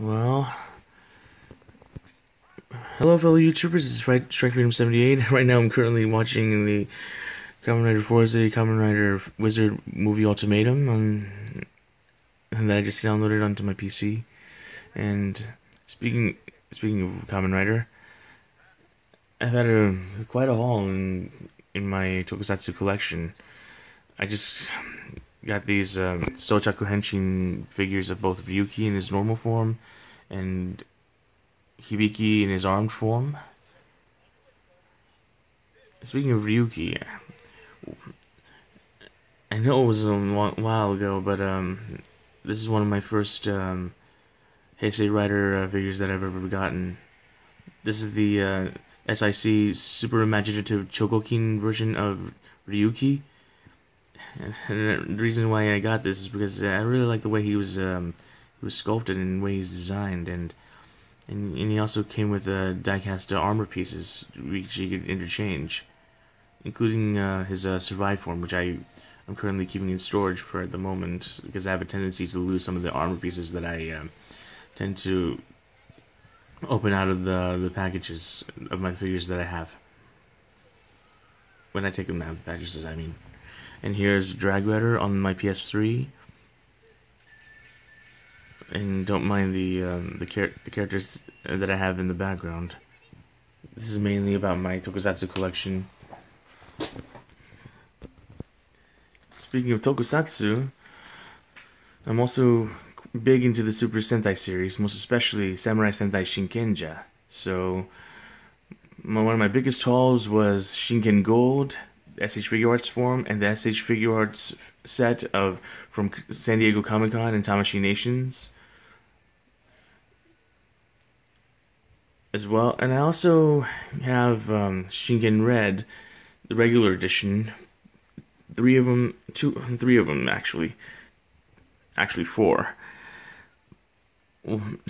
Well, hello fellow YouTubers, this is Strike Freedom 78. Right now I'm currently watching the Kamen Rider Forza, Kamen Rider Wizard movie Ultimatum that I just downloaded onto my PC. And speaking of Kamen Rider, I've had quite a haul in my tokusatsu collection. I just got these Sochaku Henshin figures of both Ryuki in his normal form and Hibiki in his armed form. Speaking of Ryuki, I know it was a while ago, but this is one of my first Heisei Rider figures that I've ever gotten. This is the SIC Super Imaginative Chogokin version of Ryuki. And the reason why I got this is because I really like the way he was sculpted and the way he's designed, and he also came with die-cast armor pieces which you could interchange, including his Survive form, which I'm currently keeping in storage for at the moment because I have a tendency to lose some of the armor pieces that I tend to open out of the packages of my figures that I have. When I take them out of the packages, I mean. And here's Drag Rider on my PS3. And don't mind the characters that I have in the background. This is mainly about my tokusatsu collection. Speaking of tokusatsu, I'm also big into the Super Sentai series, most especially Samurai Sentai Shinkenja. So, one of my biggest hauls was Shinken Gold, the SH Figure Arts form, and the SH Figure Arts set from San Diego Comic-Con and Tamashii Nations as well. And I also have Shinken Red, the regular edition. Three of them actually. Actually, four.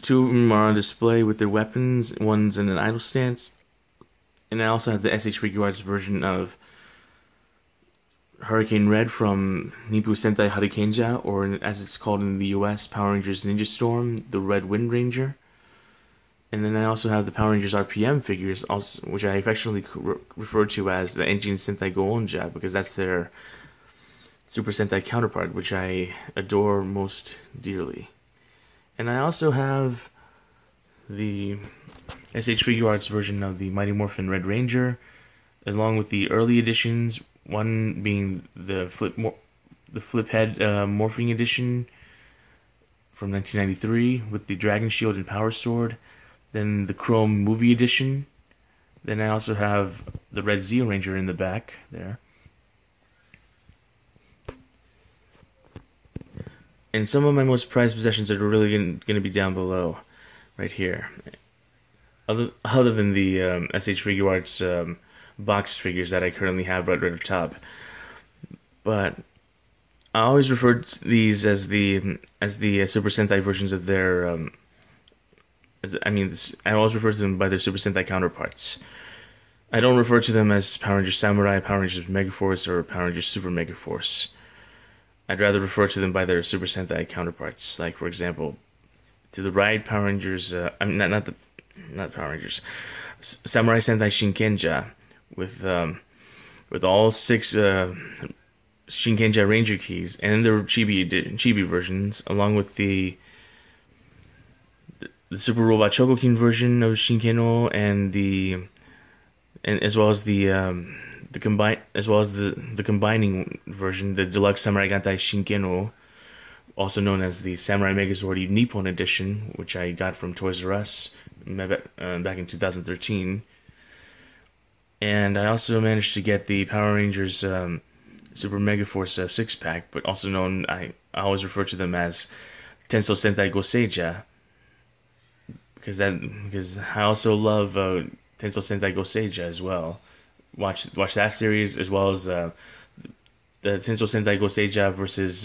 Two of them are on display with their weapons. One's in an idle stance. And I also have the SH Figure Arts version of Hurricane Red from Nippu Sentai Hurricanea, or as it's called in the US, Power Rangers Ninja Storm, the Red Wind Ranger. And then I also have the Power Rangers RPM figures, which I affectionately refer to as the Engine Sentai Goonja, because that's their Super Sentai counterpart, which I adore most dearly. And I also have the SH Figure Arts version of the Mighty Morphin Red Ranger, along with the early editions, one being the flip head morphing edition from 1993 with the Dragon Shield and Power Sword, then the Chrome movie edition. Then I also have the Red Zeo Ranger in the back there. And some of my most prized possessions are really going to be down below, right here. Other than the SH Figure Arts box figures that I currently have right at the top. But I always refer to these as the Super Sentai versions of their I always refer to them by their Super Sentai counterparts. I don't refer to them as Power Rangers Samurai, Power Rangers Megaforce, or Power Rangers Super Megaforce. I'd rather refer to them by their Super Sentai counterparts. Like, for example, to the right, Power Rangers, not Power Rangers, Samurai Sentai Shinkenja, with all 6 Shinkenja Ranger keys, and their chibi versions, along with the Super Robot Chogokin version of Shinkeno, and as well as the combining version, the Deluxe Samurai Gantai Shinkeno, also known as the Samurai Megazord Nippon Edition, which I got from Toys R Us back in 2013. And I also managed to get the Power Rangers Super Megaforce 6-pack, but also known, I always refer to them as Tensou Sentai Goseija, because I also love Tensou Sentai Goseija as well. Watch that series, as well as the Tensou Sentai Goseija versus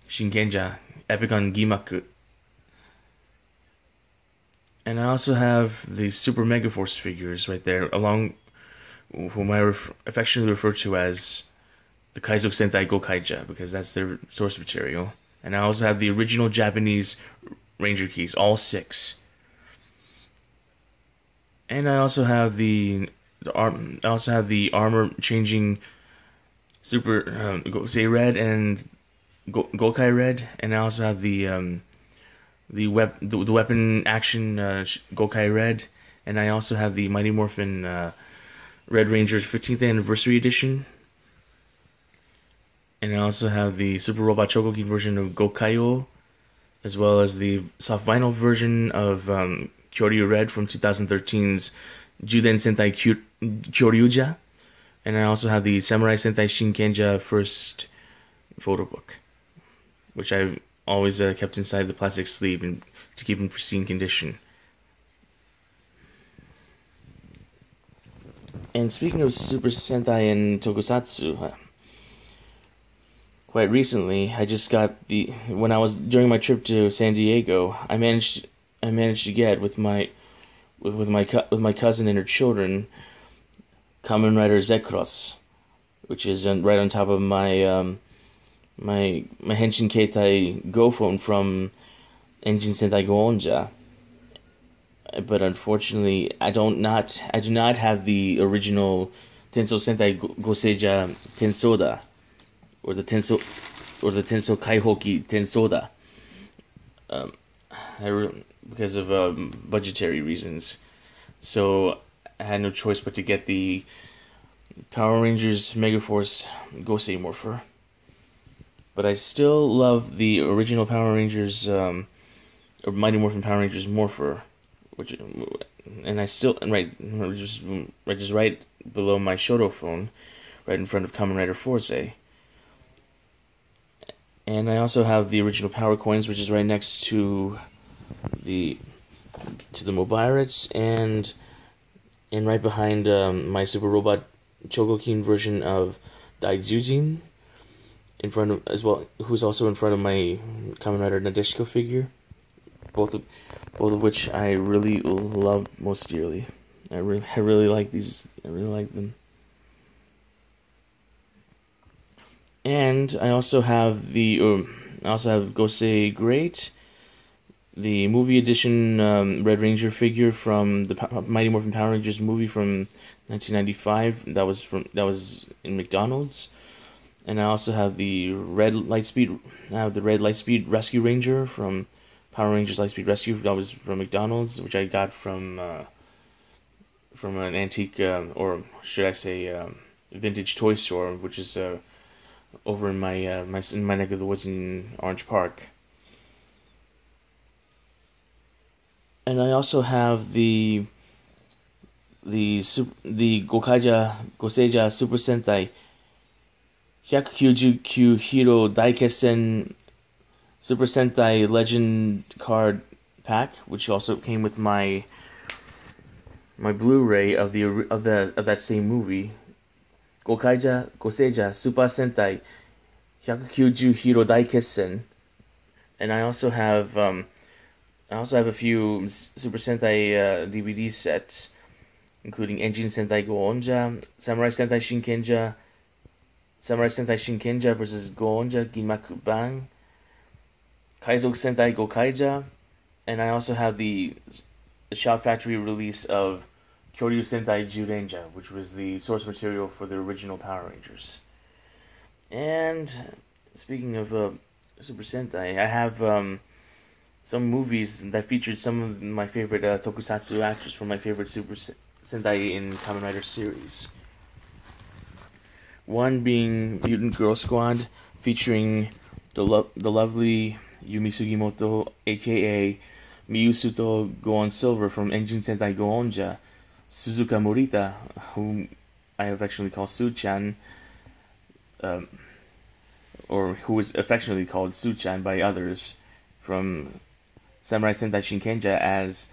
Shinkenja Epicon Gimaku. And I also have the Super Megaforce figures right there, along whom I affectionately refer to as the Kaizo Sentai Gokaija, because that's their source material. And I also have the original Japanese Ranger keys, all 6. And I also have the armor changing Super Gosei Red and Gokai Red, and I also have the weapon action Gokai Red, and I also have the Mighty Morphin Red Ranger 15th Anniversary Edition, and I also have the Super Robot Chogokin version of Gokaiyo, as well as the soft vinyl version of Kyoryu Red from 2013's Juden Sentai Kyoryuja, and I also have the Samurai Sentai Shinkenja first photo book, which I've always kept inside the plastic sleeve and to keep in pristine condition. And speaking of Super Sentai and Tokusatsu, quite recently I just got when I was during my trip to San Diego, I managed to get with my cousin and her children Kamen Rider Z-Cross, which is right on top of my my Henshin Keitai Go phone from Engine Sentai Goonja. But unfortunately, I do not have the original Tensou Sentai Goseija Tensoda, or the Tensou Kaihoki Tensoda. Because of budgetary reasons, so I had no choice but to get the Power Rangers Megaforce Gosei Morpher. But I still love the original Power Rangers, or Mighty Morphin Power Rangers Morpher, just right below my Shoto phone, right in front of Kamen Rider Force. And I also have the original Power Coins, which is right next to the Mobiritz, and right behind my Super Robot Chogokin version of Daijujin, in front of as well, who's also in front of my Kamen Rider Nadeshiko figure, both of which I really love most dearly. I really like these. I really like them. And I also have Gosei Great, the movie edition Red Ranger figure from the Mighty Morphin Power Rangers movie from 1995. That was in McDonald's. And I also have the Red Lightspeed Rescue Ranger from Power Rangers Lightspeed Rescue. That was from McDonald's, which I got from an antique, or should I say, vintage toy store, which is over in my neck of the woods in Orange Park. And I also have the Goseija Super Sentai 199 Hero Daikessen Super Sentai Legend card pack, which also came with my Blu-ray of that same movie. Goseija Super Sentai 199 Hero Daikessen, and I also have a few Super Sentai DVD sets, including Engine Sentai Goonja, Samurai Sentai Shinkenja vs. Goonja Ginmaku Bang, Kaizoku Sentai Gokaija, and I also have the Shout Factory release of Kyoryu Sentai Jurenja, which was the source material for the original Power Rangers. And speaking of Super Sentai, I have some movies that featured some of my favorite tokusatsu actors from my favorite Super Sentai in Kamen Rider series. One being Mutant Girl Squad, featuring the lovely Yumi Sugimoto, aka Miyusuto Goon Silver from Engine Sentai Goonja, Suzuka Morita, whom I affectionately call Su-chan, or who is affectionately called Su-chan by others, from Samurai Sentai Shinkenja as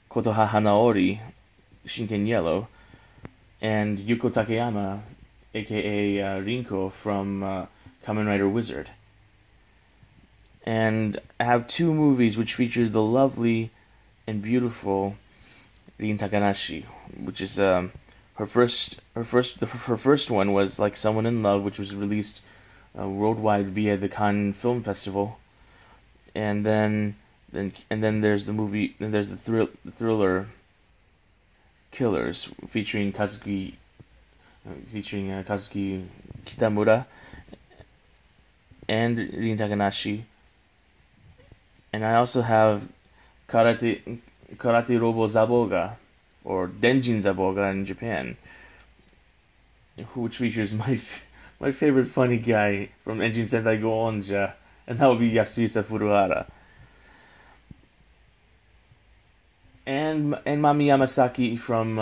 Kotoha Hanaori, Shinken Yellow, and Yuko Takeyama, aka Rinko, from Kamen Rider Wizard. And I have two movies which feature the lovely and beautiful Rin Takanashi, which is her first one was Like Someone in Love, which was released worldwide via the Cannes Film Festival, and then then there's the movie. Then there's the thriller Killers featuring Kazuki Kitamura and Rin Takanashi. And I also have Karate Robo Zaboga, or Denjin Zaboga in Japan, which features my favorite funny guy from Enjin Sentai Go Onja, and that would be Yasuhisa Furuhara. And Mami Yamasaki from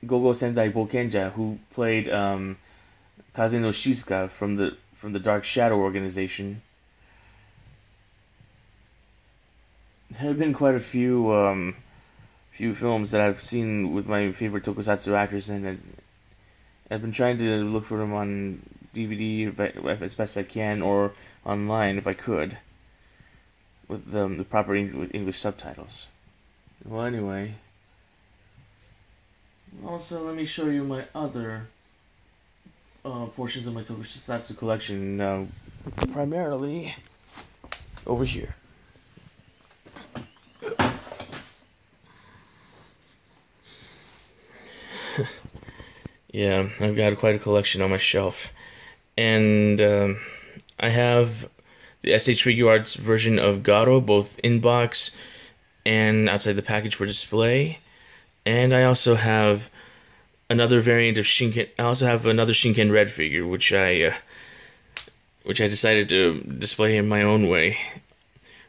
Gogo Sentai Bokenja, who played Kaze no Shizuka from the Dark Shadow organization. There have been quite a few films that I've seen with my favorite tokusatsu actors, and I've been trying to look for them on DVD if as best I can, or online if I could, with the proper English subtitles. Well, anyway, also let me show you my other portions of my tokusatsu collection, primarily over here. Yeah, I've got quite a collection on my shelf. And I have the SH Figure Arts version of Garo, both in box and outside the package for display. And I also have another variant of Shinken. I also have another Shinken Red figure, which I decided to display in my own way,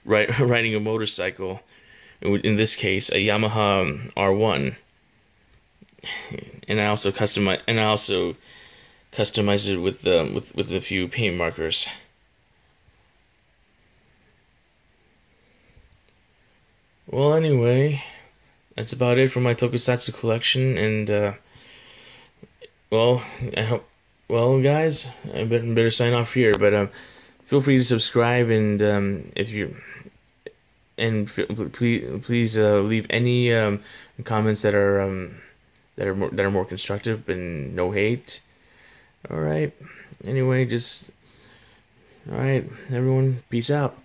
riding a motorcycle. In this case, a Yamaha R1. And I also customize it with a few paint markers. Well, anyway, that's about it for my tokusatsu collection, and well, guys, I better sign off here. But feel free to subscribe, and please leave any comments that are more constructive and no hate. Alright. Anyway, alright, everyone, peace out.